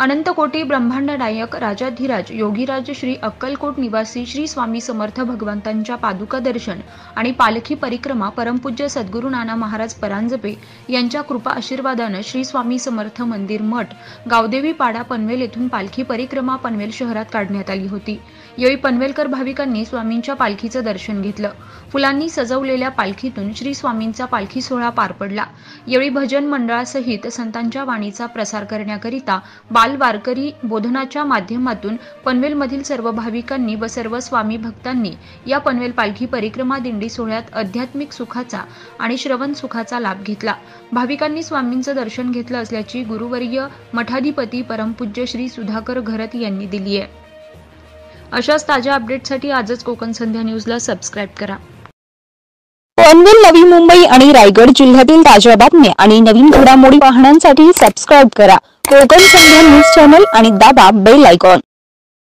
अनंतकोटी ब्रह्मांड नायक राजाधिराज योगीराज श्री अक्कलकोट निवासी श्री स्वामी समर्थ भगवंतांच्या पादुका दर्शन आणि पालखी परिक्रमा परमपूज्य सद्गुरू नाना महाराज परांजपे यांच्या कृपा आशीर्वादाने श्री स्वामी समर्थ मंदिर मठ गावदेवी पाडा पनवेल येथून पालखी परिक्रमा पनवेल शहरात काढण्यात आली होती। यावेळी पनवेलकर भाविकांनी स्वामींच्या पालखीचं दर्शन घेतलं। फुलांनी सजवलेल्या पालखीतून श्री स्वामींचा पालखी सोहळा पार पडला। यावेळी भजन मंडळासहित संतांच्या वाणीचा प्रसार करण्याकरिता बाल वारकरी बोधनाच्या माध्यमातून पनवेलमधील सर्व भाविकांनी व सर्व स्वामी भक्तांनी या पनवेल पालखी परिक्रमा दिंडी सोहळ्यात आध्यात्मिक सुखाचा आणि श्रवण सुखाचा लाभ घेतला। भाविकांनी स्वामींचं दर्शन घेतलं असल्याची गुरुवर्य मठाधिपती परमपूज्य श्री सुधाकर घरत यांनी दिली आहे। अशाच ताज्या अपडेटसाठी आजच कोकण संध्या न्यूजला सबस्क्राइब करा। पनवेल, नवी मुंबई आणि रायगड जिल्ह्यातील ताज्या बातम्या आणि नवीन घडामोडी पाहण्यासाठी सबस्क्राइब करा कोकण संध्या न्यूज चॅनल आणि दाबा बेल आयकॉन।